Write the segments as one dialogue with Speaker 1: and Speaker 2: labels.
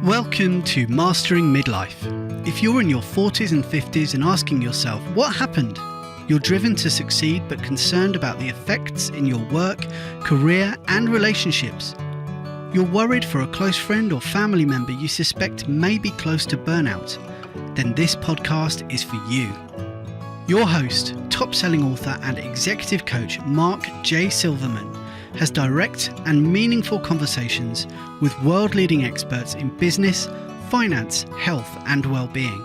Speaker 1: Welcome to Mastering Midlife. If you're in your 40s and 50s and asking yourself, what happened? You're driven to succeed but concerned about the effects in your work, career and relationships. You're worried for a close friend or family member you suspect may be close to burnout. Then this podcast is for you. Your host, top-selling author and executive coach Mark J. Silverman has direct and meaningful conversations with world-leading experts in business, finance, health, and well-being.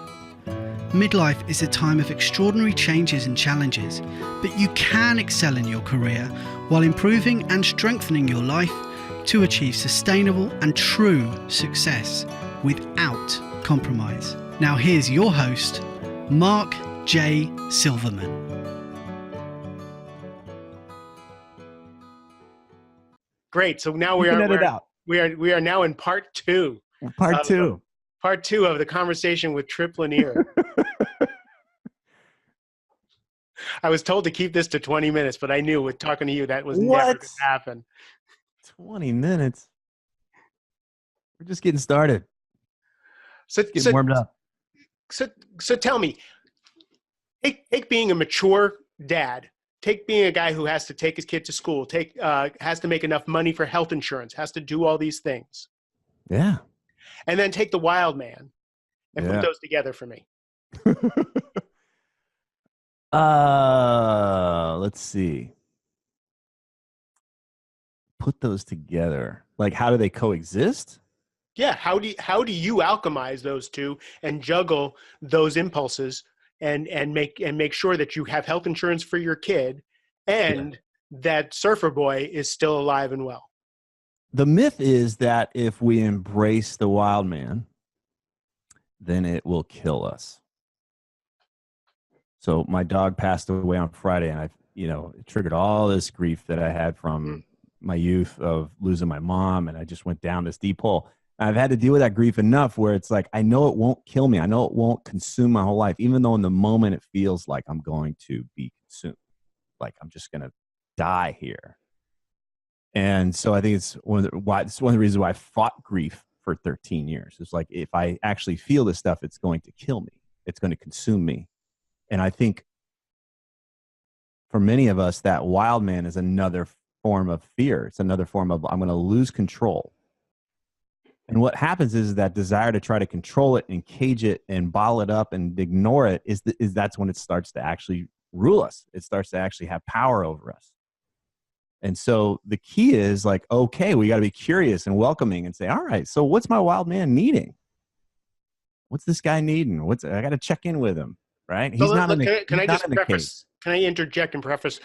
Speaker 1: Midlife is a time of extraordinary changes and challenges, but you can excel in your career while improving and strengthening your life to achieve sustainable and true success without compromise. Now here's your host, Mark J. Silverman.
Speaker 2: Great. So now we are now in part two.
Speaker 3: Part two
Speaker 2: of the conversation with Tripp Lanier. I was told to keep this to 20 minutes, but I knew with talking to you that was never going to happen.
Speaker 3: 20 minutes. We're just getting started.
Speaker 2: So
Speaker 3: warmed up.
Speaker 2: So tell me, take being a mature dad. Take being a guy who has to take his kid to school, has to make enough money for health insurance, has to do all these things.
Speaker 3: Yeah.
Speaker 2: And then take the wild man and put those together for me.
Speaker 3: Let's see. Put those together. Like, how do they coexist?
Speaker 2: Yeah. How do you alchemize those two and juggle those impulses and make sure that you have health insurance for your kid and that surfer boy is still alive and well?
Speaker 3: The myth is that if we embrace the wild man, then it will kill us. So my dog passed away on Friday, and it triggered all this grief that I had from my youth of losing my mom, and I just went down this deep hole. I've had to deal with that grief enough where it's like, I know it won't kill me. I know it won't consume my whole life, even though in the moment it feels like I'm going to be consumed, like I'm just going to die here. And so I think it's one of the reasons why I fought grief for 13 years. It's like, if I actually feel this stuff, it's going to kill me. It's going to consume me. And I think for many of us, that wild man is another form of fear. It's another form of, I'm going to lose control. And what happens is that desire to try to control it and cage it and bottle it up and ignore it is that's when it starts to actually rule us. It starts to actually have power over us. And so the key is like, okay, we got to be curious and welcoming and say, all right, so what's my wild man needing? What's this guy needing? I got to check in with him, right? He's not in the cage.
Speaker 2: Can I interject and preface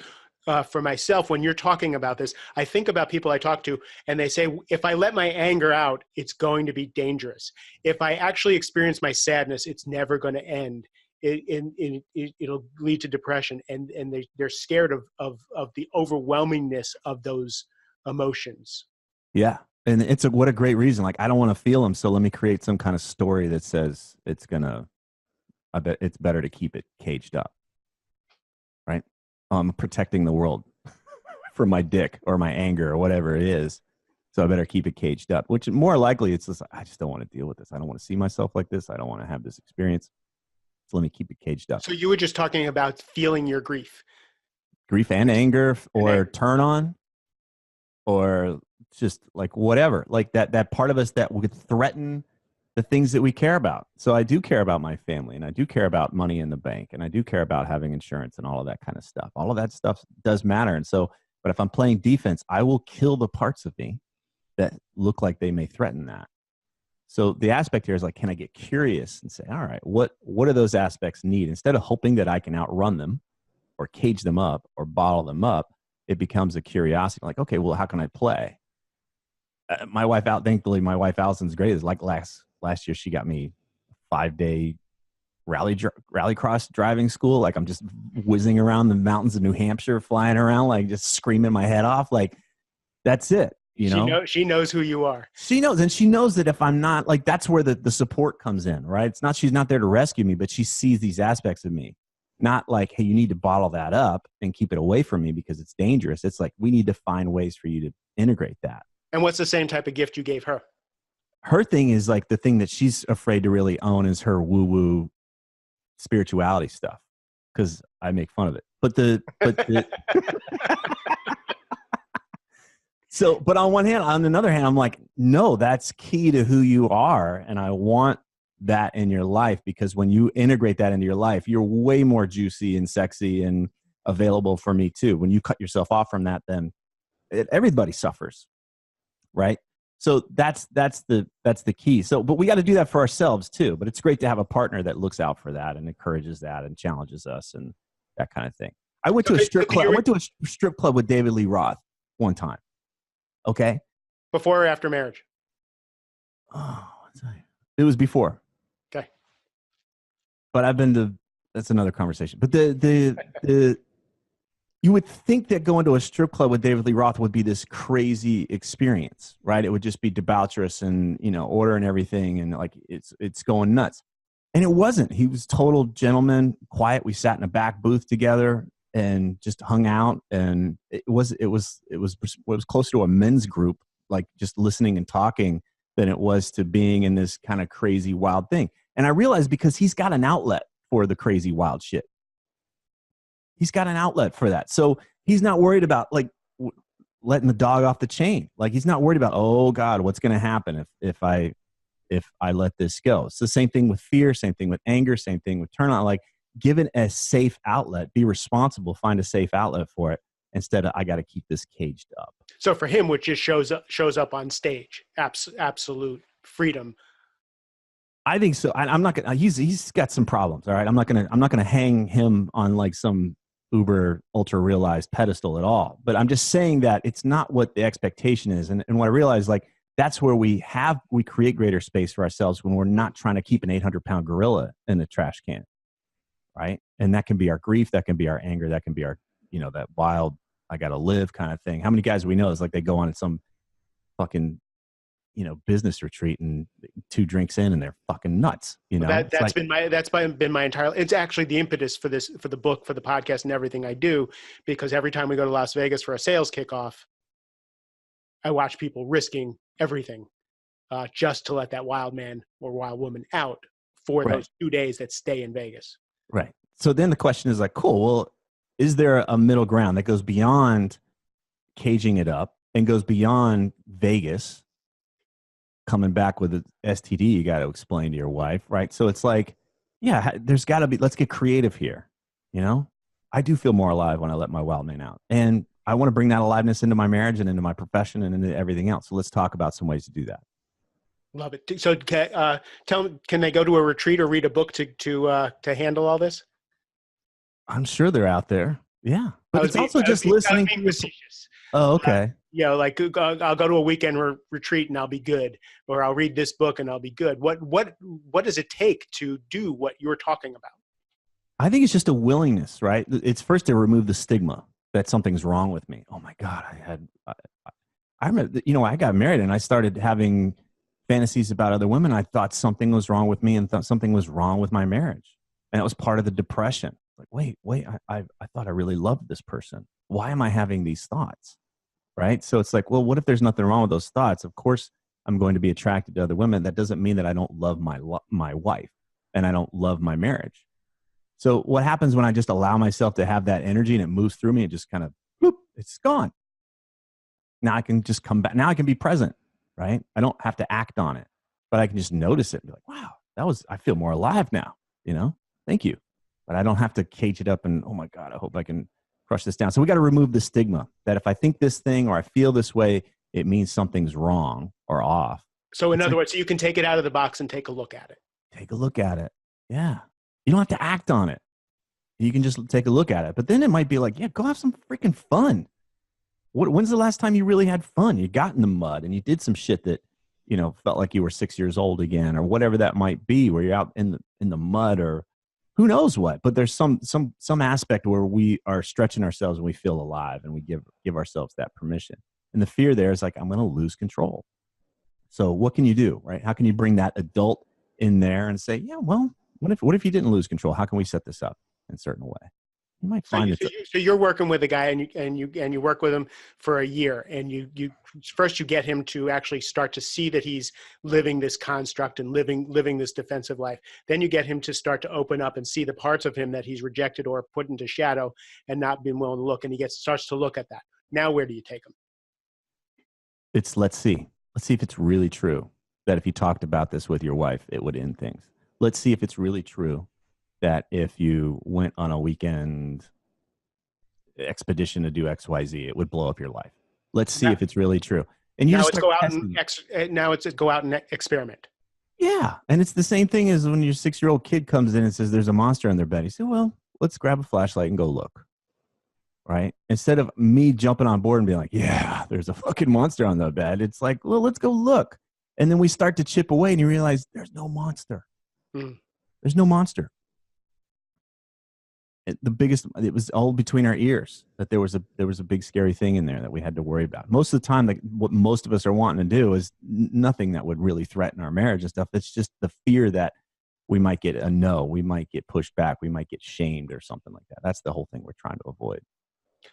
Speaker 2: for myself, when you're talking about this, I think about people I talk to and they say, if I let my anger out, it's going to be dangerous. If I actually experience my sadness, it's never going to end. It'll lead to depression. And they're scared of the overwhelmingness of those emotions.
Speaker 3: Yeah. And what a great reason. Like, I don't want to feel them. So let me create some kind of story that says I bet it's better to keep it caged up. Right. Protecting the world from my dick or my anger or whatever it is. So I better keep it caged up, which more likely it's just, I just don't want to deal with this. I don't want to see myself like this. I don't want to have this experience. So let me keep it caged up.
Speaker 2: So you were just talking about feeling your grief
Speaker 3: and anger or turn on or just like whatever, like that part of us that would threaten the things that we care about. So I do care about my family, and I do care about money in the bank, and I do care about having insurance and all of that kind of stuff. All of that stuff does matter. And so, but if I'm playing defense, I will kill the parts of me that look like they may threaten that. So the aspect here is like, can I get curious and say, all right, what do those aspects need? Instead of hoping that I can outrun them or cage them up or bottle them up, it becomes a curiosity. Like, okay, well, how can I play? Thankfully, my wife Allison's great. It's like last year, she got me 5-day rallycross driving school. Like, I'm just whizzing around the mountains of New Hampshire, flying around, like just screaming my head off. Like, that's it.
Speaker 2: She knows who you are.
Speaker 3: She knows. And she knows that if I'm not, like, that's where the support comes in, right? It's not, she's not there to rescue me, but she sees these aspects of me. Not like, hey, you need to bottle that up and keep it away from me because it's dangerous. It's like, we need to find ways for you to integrate that.
Speaker 2: And what's the same type of gift you gave her?
Speaker 3: her thing is like the thing that she's afraid to really own is her woo-woo spirituality stuff, because I make fun of it. So, but on one hand, on another hand, I'm like, no, that's key to who you are. And I want that in your life, because when you integrate that into your life, you're way more juicy and sexy and available for me too. When you cut yourself off from that, then everybody suffers. Right. So that's the key. So, but we got to do that for ourselves too. But it's great to have a partner that looks out for that and encourages that and challenges us and that kind of thing. I went to a strip club. I went to a strip club with David Lee Roth one time. Okay.
Speaker 2: Before or after marriage?
Speaker 3: Oh, it was before.
Speaker 2: Okay.
Speaker 3: But I've been to, that's another conversation. But the you would think that going to a strip club with David Lee Roth would be this crazy experience, right? It would just be debaucherous and, order and everything. And like, it's going nuts. And it wasn't. He was total gentleman, quiet. We sat in a back booth together and just hung out, and it was closer to a men's group, like just listening and talking, than it was to being in this kind of crazy wild thing. And I realized because he's got an outlet for the crazy wild shit. He's got an outlet for that. So he's not worried about like letting the dog off the chain. Like he's not worried about, oh God, what's going to happen if I let this go. It's the same thing with fear, same thing with anger, same thing with turn on. Like, give it a safe outlet, be responsible, find a safe outlet for it, instead of I got to keep this caged up.
Speaker 2: So for him, which just shows up on stage, absolute freedom.
Speaker 3: I think so. I'm not gonna. He's got some problems. All right, I'm not gonna hang him on like some uber ultra realized pedestal at all. But I'm just saying that it's not what the expectation is, and what I realize, like, that's where we create greater space for ourselves when we're not trying to keep an 800-pound gorilla in the trash can. Right. And that can be our grief. That can be our anger. That can be our, that wild, I got to live kind of thing. How many guys we know is like they go on some fucking, business retreat and 2 drinks in and they're fucking nuts.
Speaker 2: That's been my entire, it's actually the impetus for this, for the book, for the podcast and everything I do, because every time we go to Las Vegas for a sales kickoff, I watch people risking everything just to let that wild man or wild woman out for those 2 days that stay in Vegas.
Speaker 3: Right. So then the question is like, cool, well, is there a middle ground that goes beyond caging it up and goes beyond Vegas, coming back with an STD you got to explain to your wife, right? So it's like, yeah, there's got to be, let's get creative here. I do feel more alive when I let my wild man out. And I want to bring that aliveness into my marriage and into my profession and into everything else. So let's talk about some ways to do that. Love
Speaker 2: it. So tell them, can they go to a retreat or read a book to handle all this?
Speaker 3: I'm sure they're out there. Yeah. But it's also just listening. Oh, okay.
Speaker 2: Like I'll go to a weekend retreat and I'll be good, or I'll read this book and I'll be good. What does it take to do what you're talking about?
Speaker 3: I think it's just a willingness, right? It's first to remove the stigma that something's wrong with me. Oh my God. I remember, I got married and I started having fantasies about other women. I thought something was wrong with me and thought something was wrong with my marriage. And it was part of the depression. Like, wait, I thought I really loved this person. Why am I having these thoughts? Right. So it's like, well, what if there's nothing wrong with those thoughts? Of course, I'm going to be attracted to other women. That doesn't mean that I don't love my wife and I don't love my marriage. So what happens when I just allow myself to have that energy and it moves through me and just kind of, whoop, it's gone. Now I can just come back. Now I can be present. Right? I don't have to act on it, but I can just notice it and be like, wow, I feel more alive now, thank you. But I don't have to cage it up and, oh my God, I hope I can crush this down. So we got to remove the stigma that if I think this thing or I feel this way, it means something's wrong or off.
Speaker 2: So in other words, you can take it out of the box and take a look at it.
Speaker 3: Take a look at it. Yeah. You don't have to act on it. You can just take a look at it. But then it might be like, yeah, go have some freaking fun. When's the last time you really had fun? You got in the mud and you did some shit that, felt like you were 6 years old again, or whatever that might be, where you're out in the mud, or who knows what. But there's some aspect where we are stretching ourselves and we feel alive and we give ourselves that permission. And the fear there is like, I'm going to lose control. So what can you do, right? How can you bring that adult in there and say, yeah, well, what if you didn't lose control? How can we set this up in a certain way? you might find
Speaker 2: So you're working with a guy and you work with him for a year, and you first you get him to actually start to see that he's living this construct and living this defensive life. Then you get him to start to open up and see the parts of him that he's rejected or put into shadow and not been willing to look, and he starts to look at that. Now where do you take him?
Speaker 3: let's see if it's really true that if you talked about this with your wife, it would end things. Let's see if it's really true that if you went on a weekend expedition to do XYZ, it would blow up your life. Let's see if it's really true. And you
Speaker 2: now
Speaker 3: just
Speaker 2: it's go out and experiment.
Speaker 3: Yeah. And it's the same thing as when your 6-year-old kid comes in and says there's a monster on their bed. You say, well, let's grab a flashlight and go look. Right? Instead of me jumping on board and being like, yeah, there's a fucking monster on the bed. It's like, well, let's go look. And then we start to chip away and you realize there's no monster. There's no monster. It was all between our ears that there was a big scary thing in there that we had to worry about. Most of the time, like what most of us are wanting to do is nothing that would really threaten our marriage and stuff. It's just the fear that we might get a no, we might get pushed back, we might get shamed or something like that. That's the whole thing we're trying to avoid.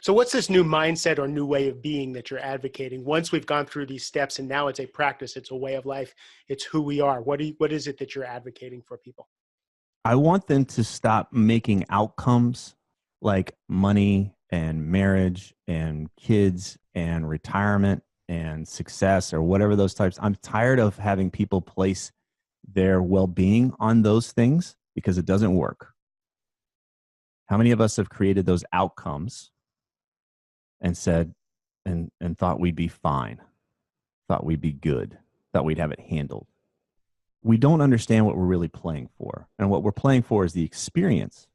Speaker 2: So what's this new mindset or new way of being that you're advocating? Once we've gone through these steps and now it's a practice, it's a way of life, it's who we are. What is it that you're advocating for people?
Speaker 3: I want them to stop making outcomes like money and marriage and kids and retirement and success or whatever those types. I'm tired of having people place their well-being on those things because it doesn't work. How many of us have created those outcomes and said, and thought we'd be fine, thought we'd be good, thought we'd have it handled? We don't understand what we're really playing for. And what we're playing for is the experience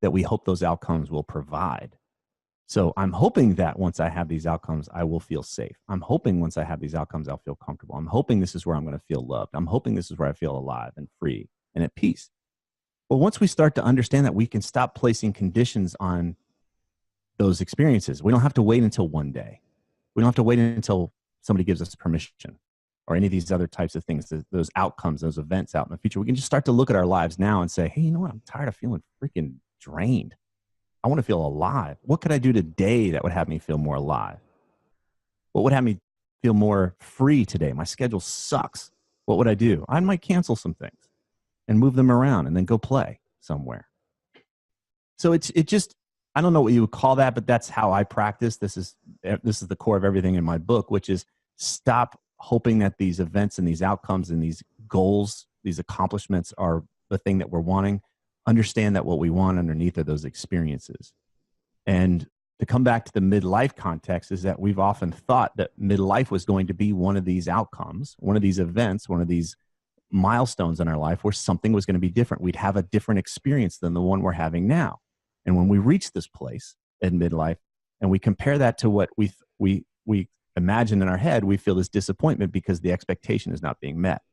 Speaker 3: that we hope those outcomes will provide. So I'm hoping that once I have these outcomes, I will feel safe. I'm hoping once I have these outcomes, I'll feel comfortable. I'm hoping this is where I'm going to feel loved. I'm hoping this is where I feel alive and free and at peace. But once we start to understand that, we can stop placing conditions on those experiences. We don't have to wait until one day. We don't have to wait until somebody gives us permission or any of these other types of things, those outcomes, those events out in the future. We can just start to look at our lives now and say, hey, you know what? I'm tired of feeling freaking drained. I want to feel alive. What could I do today that would have me feel more alive? What would have me feel more free today? My schedule sucks. What would I do? I might cancel some things and move them around and then go play somewhere. So it just, I don't know what you would call that, but that's how I practice. This is the core of everything in my book, which is stop hoping that these events and these outcomes and these goals, these accomplishments are the thing that we're wanting. Understand that what we want underneath are those experiences. And to come back to the midlife context is that we've often thought that midlife was going to be one of these outcomes, one of these events, one of these milestones in our life where something was going to be different. We'd have a different experience than the one we're having now. And when we reach this place in midlife and we compare that to what we imagine in our head, we feel this disappointment because the expectation is not being met.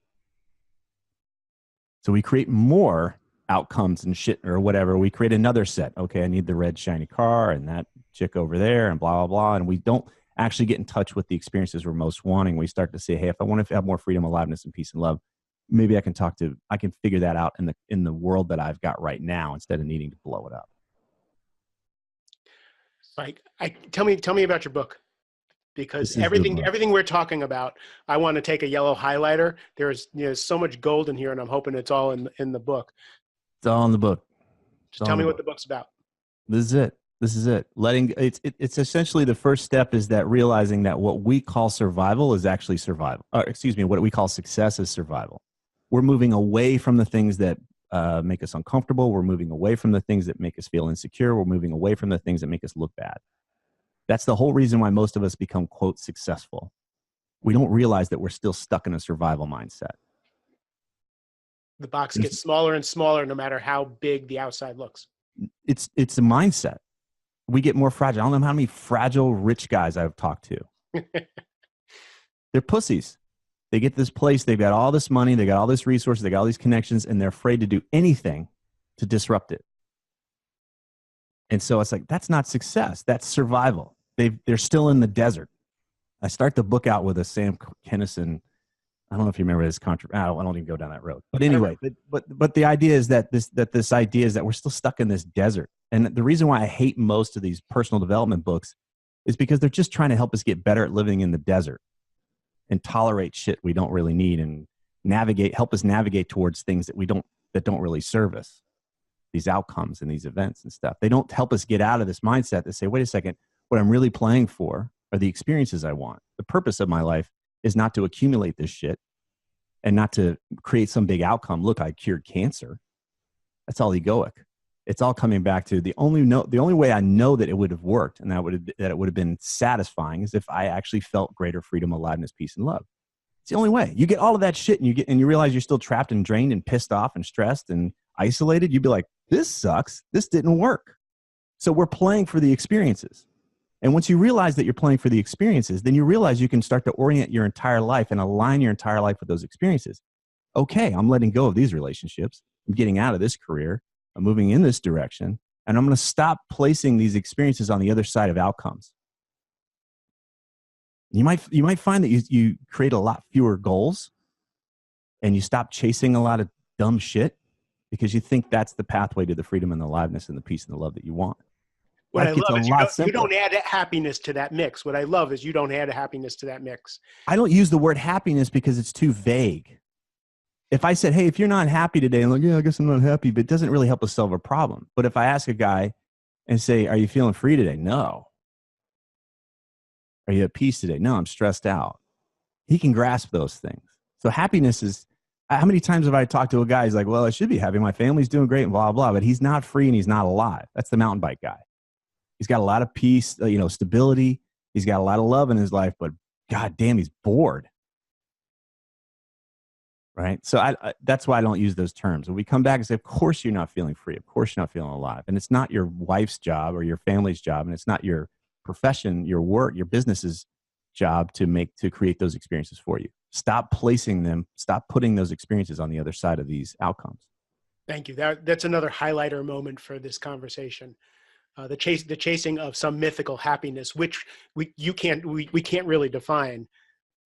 Speaker 3: So we create more outcomes and shit or whatever. We create another set. Okay, I need the red shiny car and that chick over there and blah, blah, blah. And we don't actually get in touch with the experiences we're most wanting. We start to say, hey, if I want to have more freedom, aliveness, and peace and love, maybe I can figure that out in the world that I've got right now instead of needing to blow it up.
Speaker 2: Like, tell me about your book, because everything we're talking about, I want to take a yellow highlighter. There's so much gold in here, and I'm hoping it's all in the book.
Speaker 3: It's all in the book.
Speaker 2: Just tell me what the book's about.
Speaker 3: This is it. It's essentially the first step is that realizing that what we call survival is actually survival. What we call success is survival. We're moving away from the things that make us uncomfortable. We're moving away from the things that make us feel insecure. We're moving away from the things that make us look bad. That's the whole reason why most of us become, quote, successful. We don't realize that we're still stuck in a survival mindset.
Speaker 2: The box gets smaller and smaller no matter how big the outside looks.
Speaker 3: It's a mindset. We get more fragile. I don't know how many fragile rich guys I've talked to. They're pussies. They get this place. They've got all this money. They got all this resources. They got all these connections, and they're afraid to do anything to disrupt it. And so it's like, that's not success. That's survival. They're still in the desert. I start the book out with a Sam Kinison. I don't know if you remember his I don't even go down that road. But anyway, but the idea is that this idea is that we're still stuck in this desert. And the reason why I hate most of these personal development books is because they're just trying to help us get better at living in the desert and tolerate shit we don't really need and help us navigate towards things that don't really serve us, these outcomes and these events and stuff. They don't help us get out of this mindset to say, wait a second, what I'm really playing for are the experiences I want. The purpose of my life is not to accumulate this shit and not to create some big outcome. Look, I cured cancer. That's all egoic. It's all coming back to the only way I know that it would have worked and that it would have been satisfying is if I actually felt greater freedom, aliveness, peace, and love. It's the only way. You get all of that shit and you realize you're still trapped and drained and pissed off and stressed and isolated. You'd be like, this sucks. This didn't work. So we're playing for the experiences. And once you realize that you're playing for the experiences, then you realize you can start to orient your entire life and align your entire life with those experiences. Okay, I'm letting go of these relationships. I'm getting out of this career. I'm moving in this direction. And I'm going to stop placing these experiences on the other side of outcomes. You might find that you create a lot fewer goals and you stop chasing a lot of dumb shit because you think that's the pathway to the freedom and the aliveness and the peace and the love that you want.
Speaker 2: What I love is you don't add happiness to that mix. What I love is you don't add happiness to that mix.
Speaker 3: I don't use the word happiness because it's too vague. If I said, hey, if you're not happy today, I'm like, yeah, I guess I'm not happy, but it doesn't really help us solve a problem. But if I ask a guy and say, are you feeling free today? No. Are you at peace today? No, I'm stressed out. He can grasp those things. So happiness is, how many times have I talked to a guy, he's like, well, I should be happy. My family's doing great and blah, blah, but he's not free and he's not alive. That's the mountain bike guy. He's got a lot of peace, stability. He's got a lot of love in his life, but God damn, he's bored. Right? So that's why I don't use those terms. When we come back and say, of course you're not feeling free. Of course you're not feeling alive. And it's not your wife's job or your family's job. And it's not your profession, your work, your business's job to create those experiences for you. Stop placing them. Stop putting those experiences on the other side of these outcomes.
Speaker 2: Thank you. That's another highlighter moment for this conversation. The chasing of some mythical happiness, which we can't really define,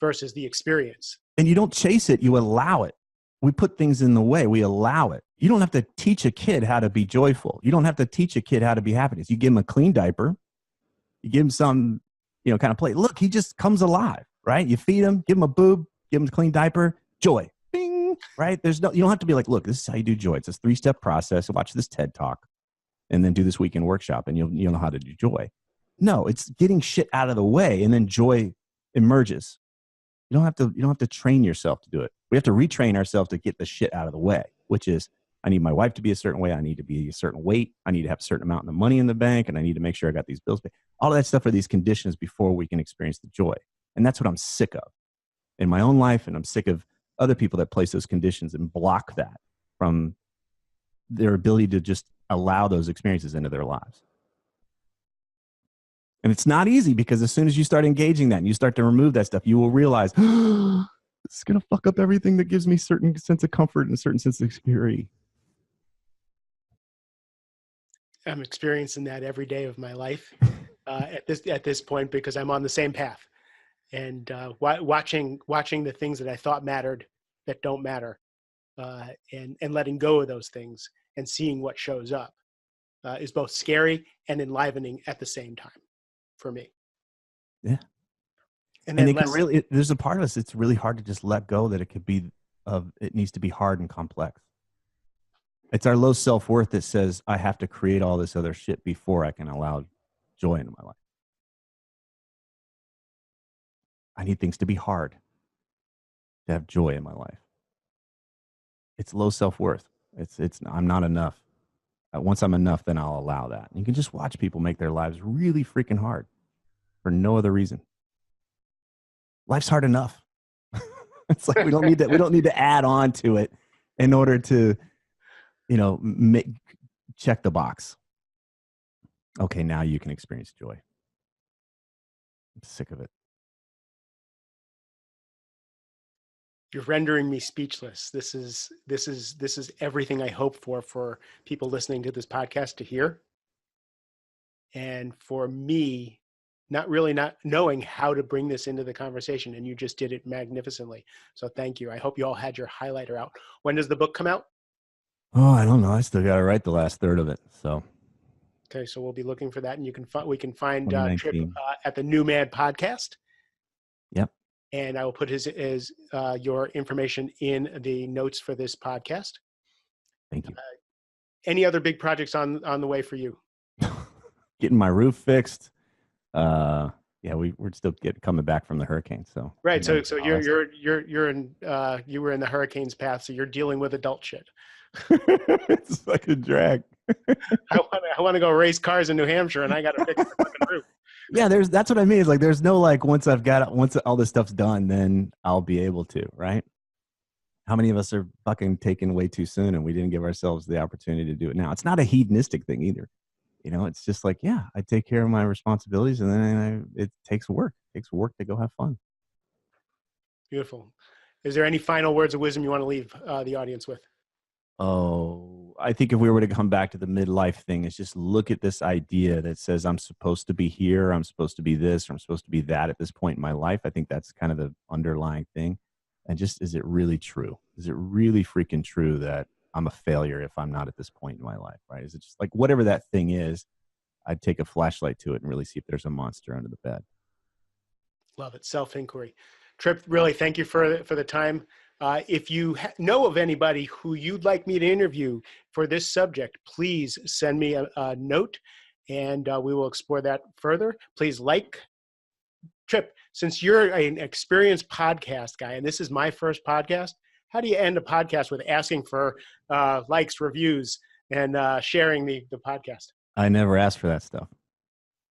Speaker 2: versus the experience.
Speaker 3: And you don't chase it, you allow it. We put things in the way, we allow it. You don't have to teach a kid how to be joyful. You don't have to teach a kid how to be happiness. You give him a clean diaper, you give him some, kind of play. Look, he just comes alive, right? You feed him, give him a boob, give him a clean diaper, joy. Bing, right? You don't have to be like, look, this is how you do joy. It's a 3-step process. Watch this TED Talk and then do this weekend workshop and you'll know how to do joy. No, it's getting shit out of the way and then joy emerges. You don't have to train yourself to do it. We have to retrain ourselves to get the shit out of the way, which is I need my wife to be a certain way. I need to be a certain weight. I need to have a certain amount of money in the bank. And I need to make sure I got these bills paid. All of that stuff are these conditions before we can experience the joy. And that's what I'm sick of in my own life. And I'm sick of other people that place those conditions and block that from their ability to just allow those experiences into their lives. And it's not easy because as soon as you start engaging that and you start to remove that stuff, you will realize, it's going to fuck up everything that gives me a certain sense of comfort and a certain sense of security.
Speaker 2: I'm experiencing that every day of my life at this point because I'm on the same path. And watching the things that I thought mattered that don't matter and letting go of those things and seeing what shows up is both scary and enlivening at the same time. For me.
Speaker 3: Yeah. And there's a part of us, it's really hard to just let go that it needs to be hard and complex. It's our low self-worth that says, I have to create all this other shit before I can allow joy into my life. I need things to be hard to have joy in my life. It's low self-worth. I'm not enough. Once I'm enough, then I'll allow that. And you can just watch people make their lives really freaking hard for no other reason. Life's hard enough. It's like we don't need to add on to it in order to, check the box. Okay, now you can experience joy. I'm sick of it.
Speaker 2: You're rendering me speechless. This is everything I hope for people listening to this podcast to hear. And for me, not knowing how to bring this into the conversation, and you just did it magnificently. So thank you. I hope you all had your highlighter out. When does the book come out?
Speaker 3: Oh, I don't know. I still got to write the last third of it. So
Speaker 2: Okay, so we'll be looking for that, and we can find Tripp
Speaker 3: 2019.
Speaker 2: at the New Man Podcast.
Speaker 3: Yep.
Speaker 2: And I will put your information in the notes for this podcast.
Speaker 3: Thank you.
Speaker 2: Any other big projects on the way for you?
Speaker 3: Getting my roof fixed. Yeah, we're still coming back from the hurricane. So
Speaker 2: right. So you're in you were in the hurricane's path, so you're dealing with adult shit.
Speaker 3: It's like a drag.
Speaker 2: I want to go race cars in New Hampshire, and I got to fix the fucking roof.
Speaker 3: Yeah, that's what I mean. It's like there's no like once all this stuff's done, then I'll be able to, right? How many of us are fucking taken way too soon, and we didn't give ourselves the opportunity to do it now? It's not a hedonistic thing either. You know, it's just like, yeah, I take care of my responsibilities, and then it takes work. It takes work to go have fun.
Speaker 2: Beautiful. Is there any final words of wisdom you want to leave the audience with?
Speaker 3: Oh, I think if we were to come back to the midlife thing, is just look at this idea that says I'm supposed to be here, I'm supposed to be this, or I'm supposed to be that at this point in my life. I think that's kind of the underlying thing. And just, is it really true? Is it really freaking true that I'm a failure if I'm not at this point in my life, right? Is it just like whatever that thing is, I'd take a flashlight to it and really see if there's a monster under the bed.
Speaker 2: Love it. Self-inquiry. Tripp, really, thank you for the time. If you know of anybody who you'd like me to interview for this subject, please send me a note, and we will explore that further. Please Tripp, since you're an experienced podcast guy, and this is my first podcast, how do you end a podcast with asking for likes, reviews, and sharing the podcast?
Speaker 3: I never asked for that stuff.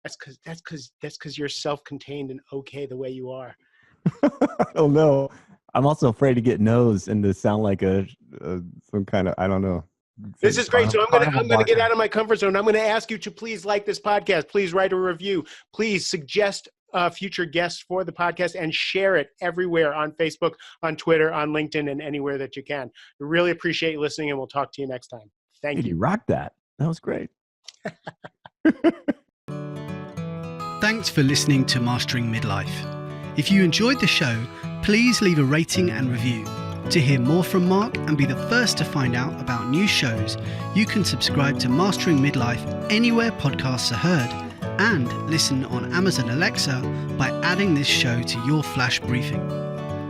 Speaker 2: That's because you're self-contained and okay the way you are.
Speaker 3: I don't know. I'm also afraid to get no's and to sound like some kind of, I don't know.
Speaker 2: This is great. So I'm gonna get out of my comfort zone. I'm gonna ask you to please like this podcast. Please write a review. Please suggest future guests for the podcast and share it everywhere on Facebook, on Twitter, on LinkedIn, and anywhere that you can. We really appreciate you listening, and we'll talk to you next time. Thank you.
Speaker 3: You rocked that. That was great.
Speaker 1: Thanks for listening to Mastering Midlife. If you enjoyed the show, please leave a rating and review. To hear more from Mark and be the first to find out about new shows, you can subscribe to Mastering Midlife anywhere podcasts are heard, and listen on Amazon Alexa by adding this show to your flash briefing.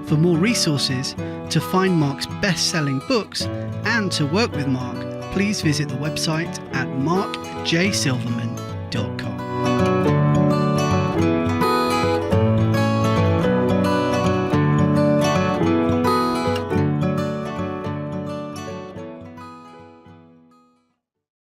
Speaker 1: For more resources, to find Mark's best-selling books, and to work with Mark, please visit the website at markjsilverman.com.